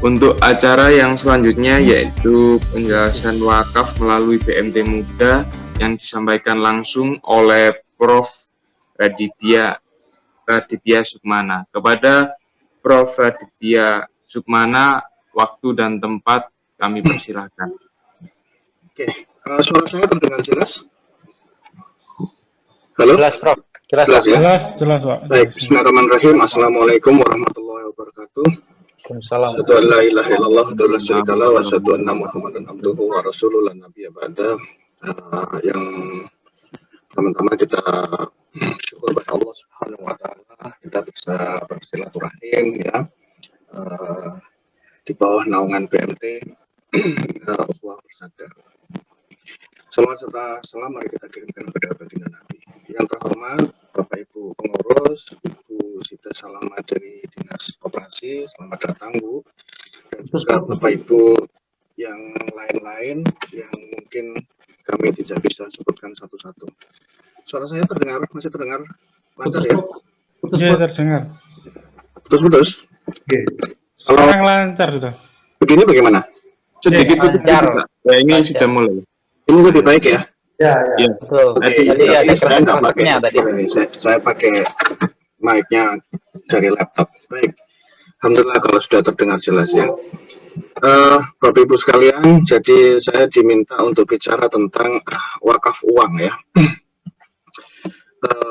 Untuk acara yang selanjutnya yaitu penjelasan wakaf melalui BMT Muda yang disampaikan langsung oleh Prof. Raditya Sukmana. Kepada Prof. Raditya Sukmana, waktu dan tempat kami persilahkan. Oke, suara saya terdengar jelas? Halo? Jelas, Prof. Jelas, ya? Jelas, Pak. Baik, bismillahirrahmanirrahim. Assalamualaikum warahmatullahi wabarakatuh. Waalaikumsalam. Asyhadu an la ilaha illallah wa la syarika lahu wa asyhadu anna Muhammadan abduhu wa rasuluhu la nabiyya ba'da. Yang pertama-tama kita syukur kepada Allah Subhanahu wa taala kita bisa bersilaturahim ya di bawah naungan BMT Ukhuwah Bersada. Salawat serta salam mari kita kirimkan kepada baginda Nabi. Yang terhormat Bapak Ibu pengurus, Ibu Sita Salama dari Dinas Koperasi, selamat datang Bu. Dan juga Bapak Ibu yang lain-lain yang mungkin kami tidak bisa sebutkan satu-satu. Suara saya terdengar, masih terdengar lancar ya? Iya, terdengar. Putus-putus? Kalau lancar sudah. begini bagaimana? Sedikit lancar. Ya, ini sudah mulai. Ini lebih baik ya? Ya. Betul. Tadi ada saya nggak pakai tadi. Saya pakai mic-nya dari laptop. Baik. Alhamdulillah kalau sudah terdengar jelas ya. Bapak Ibu sekalian, jadi saya diminta untuk bicara tentang wakaf uang ya.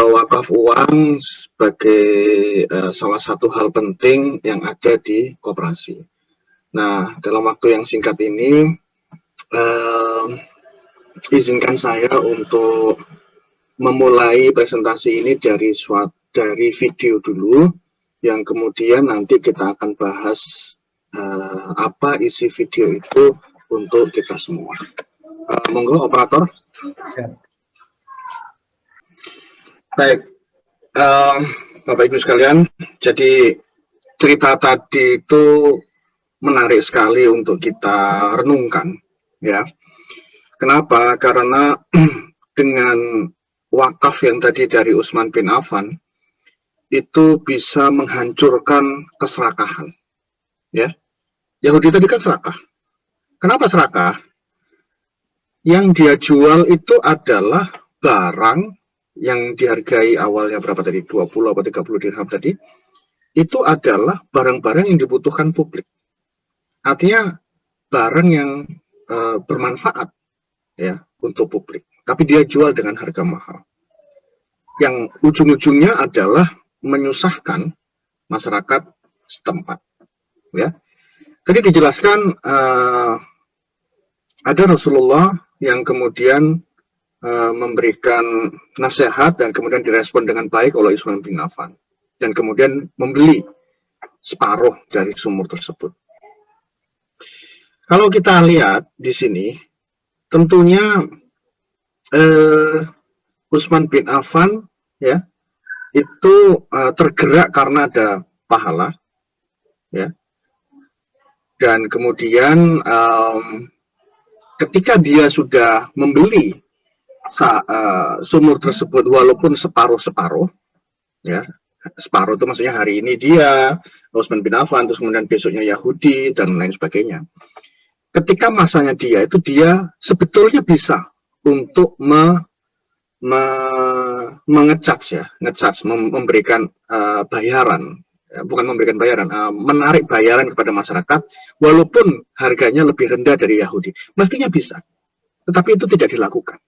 Wakaf uang sebagai salah satu hal penting yang ada di koperasi. Nah, dalam waktu yang singkat ini, izinkan saya untuk memulai presentasi ini dari video dulu, yang kemudian nanti kita akan bahas apa isi video itu untuk kita semua. Monggo operator. Baik, Bapak Ibu sekalian, jadi cerita tadi itu menarik sekali untuk kita renungkan, ya. Kenapa? Karena dengan wakaf yang tadi dari Utsman bin Affan itu bisa menghancurkan keserakahan, ya. Yahudi tadi kan serakah. Kenapa serakah? Yang dia jual itu adalah barang yang dihargai awalnya berapa tadi? 20 atau 30 dirham tadi. Itu adalah barang-barang yang dibutuhkan publik. Artinya barang yang bermanfaat ya untuk publik, tapi dia jual dengan harga mahal yang ujung-ujungnya adalah menyusahkan masyarakat setempat ya. Tadi dijelaskan ada Rasulullah yang kemudian memberikan nasihat dan kemudian direspon dengan baik oleh Utsman bin Affan dan kemudian membeli separuh dari sumur tersebut. Kalau kita lihat di sini, tentunya Utsman bin Affan ya itu tergerak karena ada pahala ya, dan kemudian ketika dia sudah membeli sumur tersebut walaupun separuh-separuh ya, separuh itu maksudnya hari ini dia Utsman bin Affan, terus kemudian besoknya Yahudi dan lain sebagainya. Ketika masanya dia itu, dia sebetulnya bisa untuk memberikan bayaran, bukan memberikan bayaran, menarik bayaran kepada masyarakat, walaupun harganya lebih rendah dari Yahudi. Mestinya bisa, tetapi itu tidak dilakukan.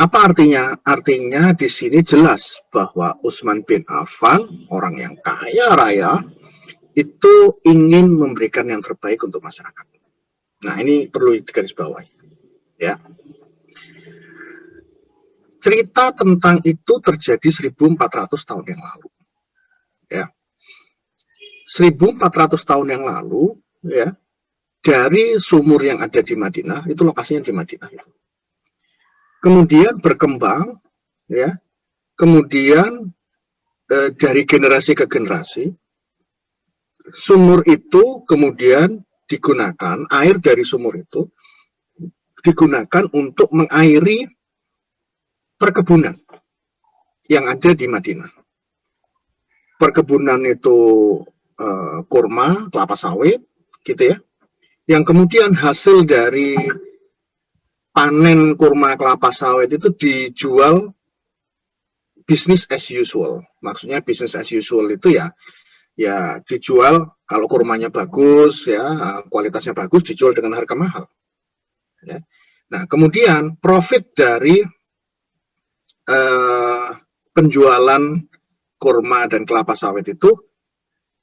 Apa artinya? Artinya di sini jelas bahwa Utsman bin Affan, orang yang kaya raya, itu ingin memberikan yang terbaik untuk masyarakat. Nah, ini perlu digarisbawahi ya. Cerita tentang itu terjadi 1400 tahun yang lalu ya. 1400 tahun yang lalu ya, dari sumur yang ada di Madinah, itu lokasinya di Madinah itu. Kemudian berkembang ya. Kemudian dari generasi ke generasi, sumur itu kemudian digunakan, air dari sumur itu digunakan untuk mengairi perkebunan yang ada di Madinah. Perkebunan itu kurma, kelapa sawit, gitu ya. Yang kemudian hasil dari panen kurma kelapa sawit itu dijual business as usual. Maksudnya business as usual itu ya dijual kalau kurmanya bagus ya, kualitasnya bagus, dijual dengan harga mahal. Ya. Nah, kemudian profit dari penjualan kurma dan kelapa sawit itu,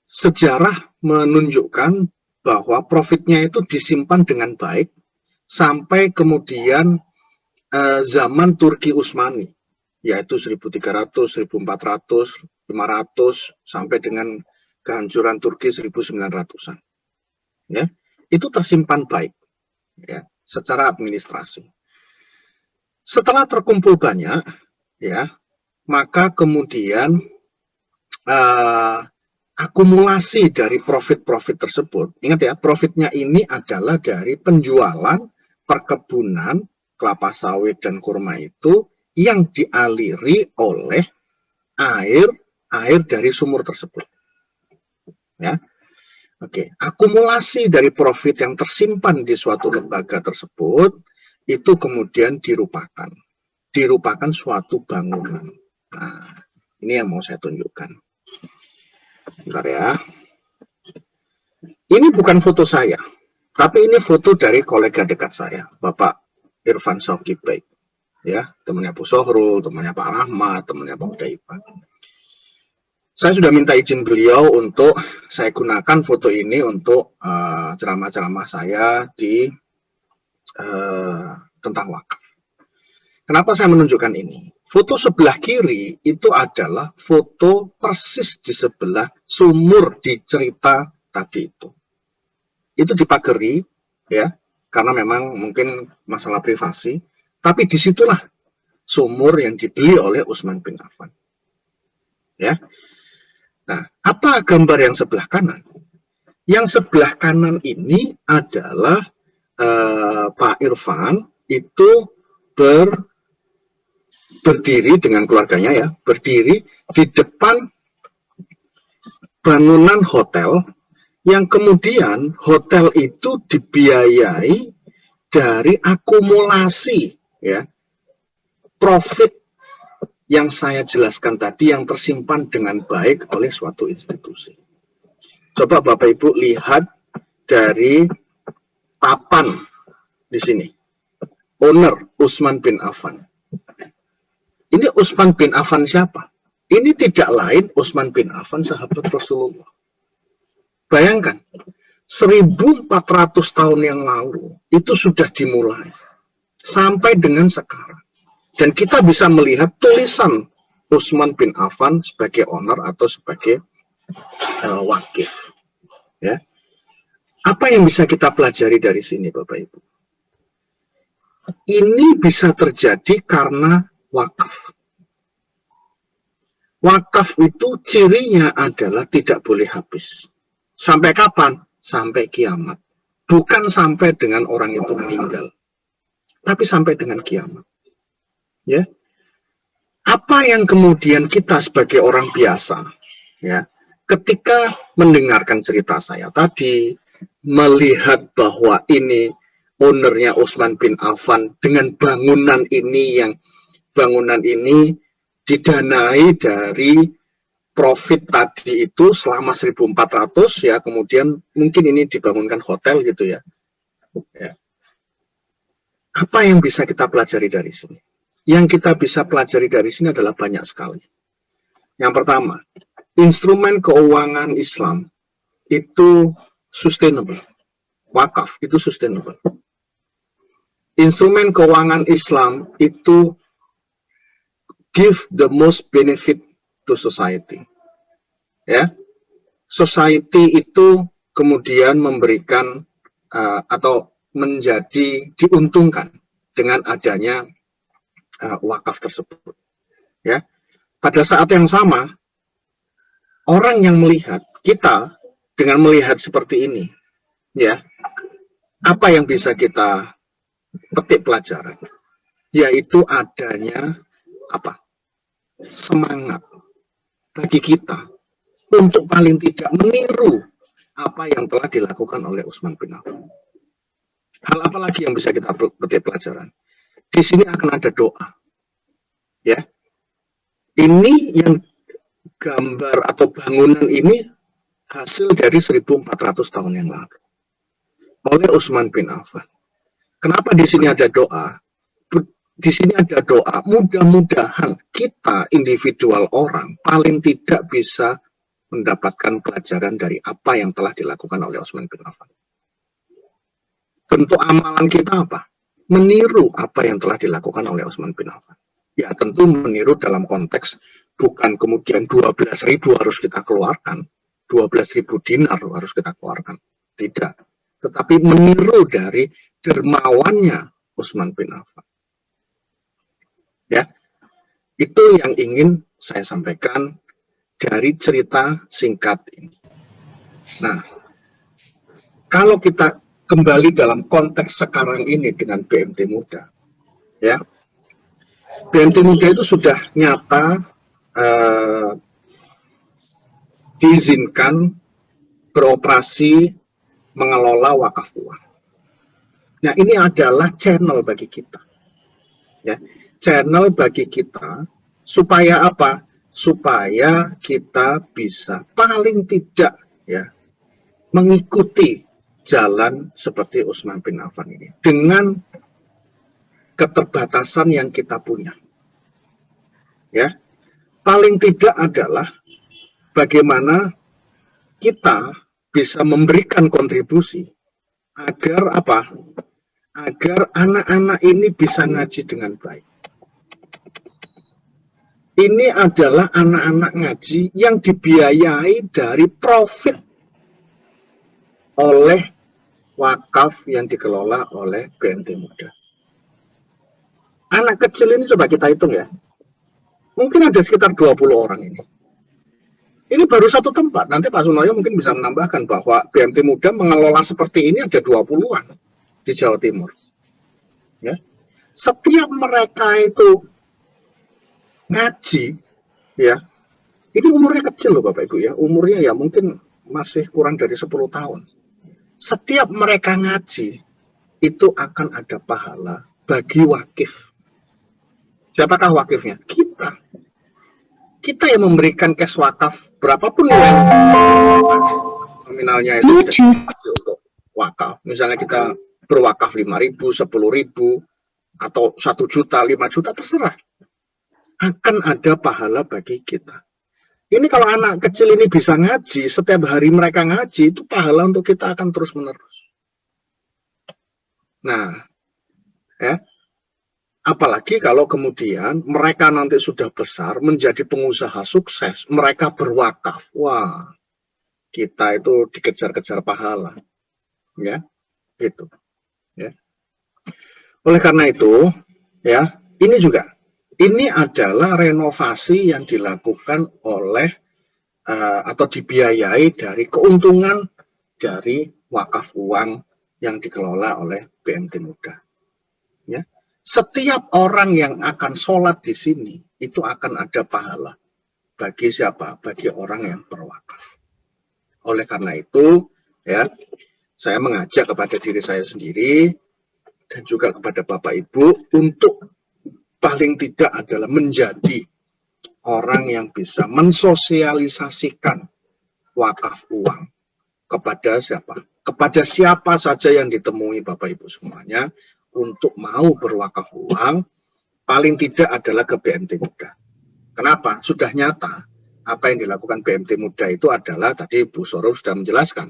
sejarah menunjukkan bahwa profitnya itu disimpan dengan baik sampai kemudian zaman Turki Utsmani, yaitu 1300, 1400, 500 sampai dengan kehancuran Turki 1900-an. Ya, itu tersimpan baik ya, secara administrasi. Setelah terkumpul banyak ya, maka kemudian akumulasi dari profit-profit tersebut. Ingat ya, profitnya ini adalah dari penjualan perkebunan kelapa sawit dan kurma itu yang dialiri oleh air dari sumur tersebut. Ya. Oke, akumulasi dari profit yang tersimpan di suatu lembaga tersebut itu kemudian dirupakan suatu bangunan. Nah, ini yang mau saya tunjukkan. Bentar ya. Ini bukan foto saya, tapi ini foto dari kolega dekat saya, Bapak Irfan Saukibaik. Ya, temannya Bu Sohrul, temannya Pak Rahmat, temannya Pak Udaifa. Saya sudah minta izin beliau untuk saya gunakan foto ini untuk ceramah-ceramah saya di tentang wakaf. Kenapa saya menunjukkan ini? Foto sebelah kiri itu adalah foto persis di sebelah sumur di cerita tadi itu. Itu dipagari, ya, karena memang mungkin masalah privasi. Tapi disitulah sumur yang dibeli oleh Utsman bin Affan. Ya. Nah, apa gambar yang sebelah kanan? Yang sebelah kanan ini adalah Pak Irfan itu berdiri dengan keluarganya ya, berdiri di depan bangunan hotel yang kemudian hotel itu dibiayai dari akumulasi ya profit yang saya jelaskan tadi yang tersimpan dengan baik oleh suatu institusi. Coba Bapak Ibu lihat dari papan di sini. Owner Utsman bin Affan. Ini Utsman bin Affan siapa? Ini tidak lain Utsman bin Affan sahabat Rasulullah. Bayangkan, 1400 tahun yang lalu itu sudah dimulai sampai dengan sekarang. Dan kita bisa melihat tulisan Utsman bin Affan sebagai owner atau sebagai wakif. Ya. Apa yang bisa kita pelajari dari sini Bapak Ibu? Ini bisa terjadi karena wakaf. Wakaf itu cirinya adalah tidak boleh habis. Sampai kapan? Sampai kiamat. Bukan sampai dengan orang itu meninggal. Tapi sampai dengan kiamat. Ya. Apa yang kemudian kita sebagai orang biasa, ya, ketika mendengarkan cerita saya tadi, melihat bahwa ini ownernya Utsman bin Affan dengan bangunan ini didanai dari profit tadi itu selama 1400 ya, kemudian mungkin ini dibangunkan hotel gitu ya. Ya. Apa yang bisa kita pelajari dari sini? Yang kita bisa pelajari dari sini adalah banyak sekali. Yang pertama, instrumen keuangan Islam itu sustainable. Wakaf itu sustainable. Instrumen keuangan Islam itu give the most benefit to society. Ya, society itu kemudian memberikan atau menjadi diuntungkan dengan adanya wakaf tersebut. Ya, pada saat yang sama orang yang melihat kita dengan melihat seperti ini, ya, apa yang bisa kita petik pelajaran? Yaitu adanya apa? Semangat bagi kita untuk paling tidak meniru apa yang telah dilakukan oleh Utsman bin Affan. Hal apa lagi yang bisa kita petik pelajaran? Di sini akan ada doa. Ya. Ini yang gambar atau bangunan ini hasil dari 1400 tahun yang lalu oleh Utsman bin Affan. Kenapa di sini ada doa? Di sini ada doa, mudah-mudahan kita individual orang paling tidak bisa mendapatkan pelajaran dari apa yang telah dilakukan oleh Utsman bin Affan. Bentuk amalan kita apa? Meniru apa yang telah dilakukan oleh Utsman bin Affan. Ya tentu meniru dalam konteks bukan kemudian 12.000 harus kita keluarkan, 12.000 dinar harus kita keluarkan. Tidak. Tetapi meniru dari dermawannya Utsman bin Affan. Ya, itu yang ingin saya sampaikan dari cerita singkat ini. Nah, kalau kita kembali dalam konteks sekarang ini dengan BMT Muda, ya, BMT Muda itu sudah nyata diizinkan beroperasi mengelola wakaf uang. Nah, ini adalah channel bagi kita, ya. Channel bagi kita supaya apa? Supaya kita bisa paling tidak ya mengikuti jalan seperti Utsman bin Affan ini dengan keterbatasan yang kita punya. Ya. Paling tidak adalah bagaimana kita bisa memberikan kontribusi agar apa? Agar anak-anak ini bisa ngaji dengan baik. Ini adalah anak-anak ngaji yang dibiayai dari profit oleh wakaf yang dikelola oleh BMT Muda. Anak kecil ini coba kita hitung ya. Mungkin ada sekitar 20 orang ini. Ini baru satu tempat. Nanti Pak Sunoyo mungkin bisa menambahkan bahwa BMT Muda mengelola seperti ini ada 20-an di Jawa Timur. Ya. Setiap mereka itu ngaji, ya, ini umurnya kecil loh Bapak Ibu ya, umurnya ya mungkin masih kurang dari 10 tahun. Setiap mereka ngaji, itu akan ada pahala bagi wakif. Siapakah wakifnya? Kita. Kita yang memberikan cash wakaf, berapapun nilai nominalnya itu masih untuk wakaf. Misalnya kita berwakaf 5.000, 10.000, atau 1 juta, 5 juta, terserah. Akan ada pahala bagi kita. Ini kalau anak kecil ini bisa ngaji, setiap hari mereka ngaji, itu pahala untuk kita akan terus menerus. Nah, ya, apalagi kalau kemudian mereka nanti sudah besar, menjadi pengusaha sukses, mereka berwakaf. Wah, kita itu dikejar-kejar pahala. Ya, gitu. Ya. Oleh karena itu, ya, ini juga. Ini adalah renovasi yang dilakukan oleh atau dibiayai dari keuntungan dari wakaf uang yang dikelola oleh BMT Muda. Ya. Setiap orang yang akan sholat di sini itu akan ada pahala. Bagi siapa? Bagi orang yang berwakaf. Oleh karena itu, ya, saya mengajak kepada diri saya sendiri dan juga kepada Bapak Ibu untuk paling tidak adalah menjadi orang yang bisa mensosialisasikan wakaf uang kepada siapa? Kepada siapa saja yang ditemui Bapak Ibu semuanya untuk mau berwakaf uang, paling tidak adalah ke BMT Muda. Kenapa? Sudah nyata apa yang dilakukan BMT Muda itu adalah, tadi Bu Soro sudah menjelaskan,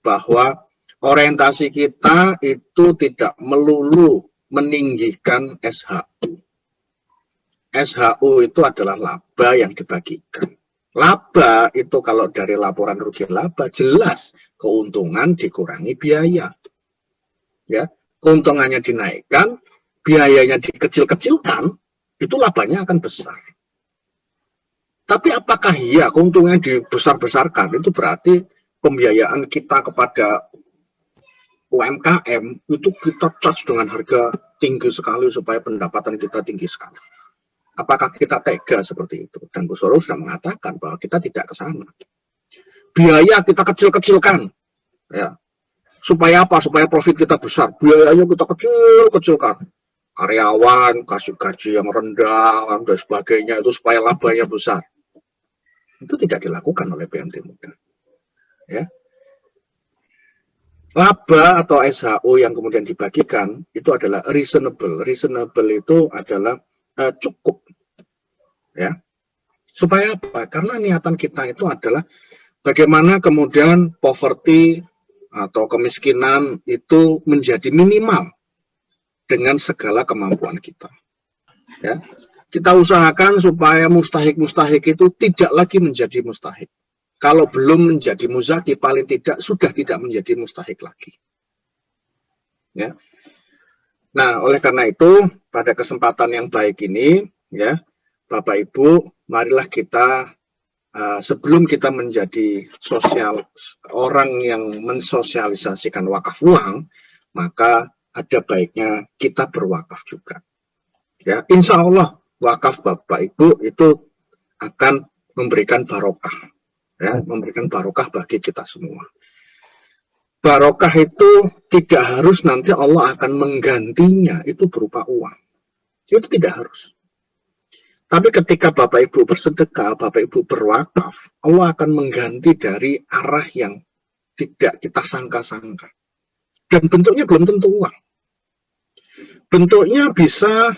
bahwa orientasi kita itu tidak melulu meninggikan SHU. SHU itu adalah laba yang dibagikan. Laba itu kalau dari laporan rugi laba jelas keuntungan dikurangi biaya. Ya, keuntungannya dinaikkan, biayanya dikecil-kecilkan, itu labanya akan besar. Tapi apakah iya keuntungannya dibesar-besarkan? Itu berarti pembiayaan kita kepada UMKM itu kita charge dengan harga tinggi sekali supaya pendapatan kita tinggi sekali. Apakah kita tega seperti itu? Dan Bu Soro sudah mengatakan bahwa kita tidak ke sana. biaya kita kecil-kecilkan, ya. Supaya apa? Supaya profit kita besar. Biayanya kita kecil-kecilkan. Karyawan kasih gaji yang rendah dan sebagainya itu supaya labanya besar. Itu tidak dilakukan oleh BMT Muda. Ya. Laba atau SHO yang kemudian dibagikan itu adalah reasonable. Reasonable itu adalah cukup. Ya. Supaya apa? Karena niatan kita itu adalah bagaimana kemudian poverty atau kemiskinan itu menjadi minimal dengan segala kemampuan kita. Ya. Kita usahakan supaya mustahik-mustahik itu tidak lagi menjadi mustahik. Kalau belum menjadi muzaki, paling tidak sudah tidak menjadi mustahik lagi. Ya. Nah, oleh karena itu, pada kesempatan yang baik ini, ya, Bapak Ibu, marilah kita sebelum kita menjadi orang yang mensosialisasikan wakaf uang, maka ada baiknya kita berwakaf juga. Ya, insya Allah wakaf Bapak Ibu itu akan memberikan barokah, ya, memberikan barokah bagi kita semua. Barokah itu tidak harus nanti Allah akan menggantinya itu berupa uang, itu tidak harus. Tapi ketika Bapak Ibu bersedekah, Bapak Ibu berwakaf, Allah akan mengganti dari arah yang tidak kita sangka-sangka. Dan bentuknya belum tentu uang. Bentuknya bisa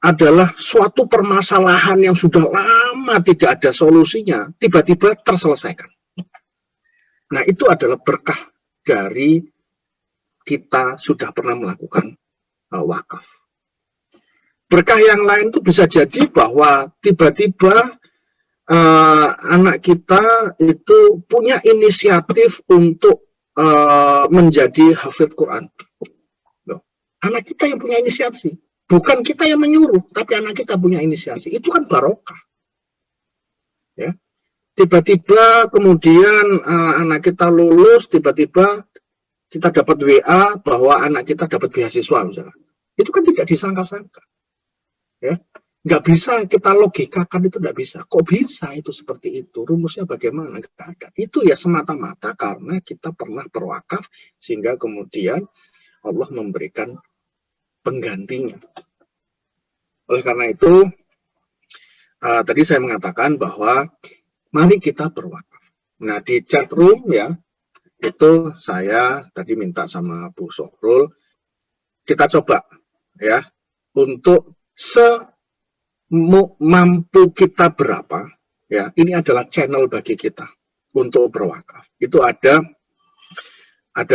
adalah suatu permasalahan yang sudah lama tidak ada solusinya, tiba-tiba terselesaikan. Nah, itu adalah berkah dari kita sudah pernah melakukan wakaf. Berkah yang lain itu bisa jadi bahwa tiba-tiba anak kita itu punya inisiatif untuk menjadi hafidz Quran. Loh, anak kita yang punya inisiasi, bukan kita yang menyuruh, tapi anak kita punya inisiasi. Itu kan barokah. Ya. Tiba-tiba kemudian anak kita lulus, tiba-tiba kita dapat WA bahwa anak kita dapat beasiswa misalnya. Itu kan tidak disangka-sangka. Ya, nggak bisa kita logikakan, itu nggak bisa. Kok bisa itu seperti itu? Rumusnya bagaimana? Nggak ada. Itu ya semata-mata karena kita pernah berwakaf sehingga kemudian Allah memberikan penggantinya. Oleh karena itu, tadi saya mengatakan bahwa mari kita berwakaf. Nah, di chat room ya, itu saya tadi minta sama Bu Sohrul, kita coba ya untuk semampu kita berapa, ya, ini adalah channel bagi kita untuk berwakaf. Itu ada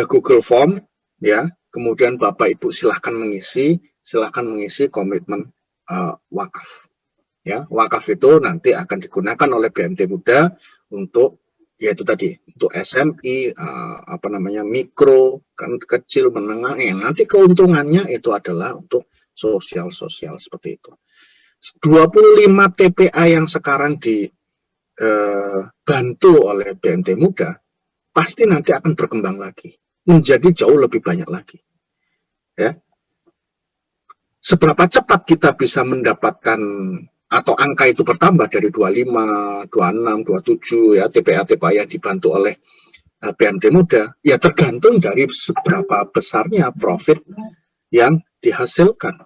Google Form, ya, kemudian Bapak Ibu silahkan mengisi komitmen wakaf. Ya, wakaf itu nanti akan digunakan oleh BMT Muda untuk, yaitu tadi, untuk SMI, mikro, kan kecil, menengah, yang nanti keuntungannya itu adalah untuk sosial seperti itu. 25 TPA yang sekarang dibantu oleh BMT Muda pasti nanti akan berkembang lagi menjadi jauh lebih banyak lagi. Ya. Seberapa cepat kita bisa mendapatkan atau angka itu bertambah dari 25, 26, 27 ya TPA yang dibantu oleh BMT Muda, ya tergantung dari seberapa besarnya profit yang dihasilkan.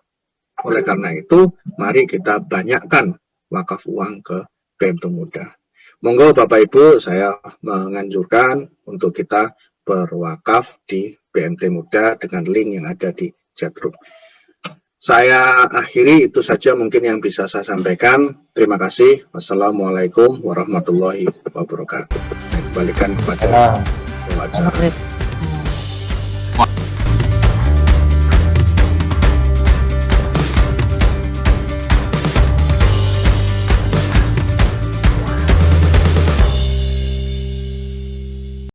Oleh karena itu, mari kita banyakkan wakaf uang ke BMT Muda. Monggo Bapak Ibu, saya menganjurkan untuk kita berwakaf di BMT Muda dengan link yang ada di chatroom. Saya akhiri, itu saja mungkin yang bisa saya sampaikan. Terima kasih. Wassalamualaikum warahmatullahi wabarakatuh. Saya kembalikan kepada pengacara.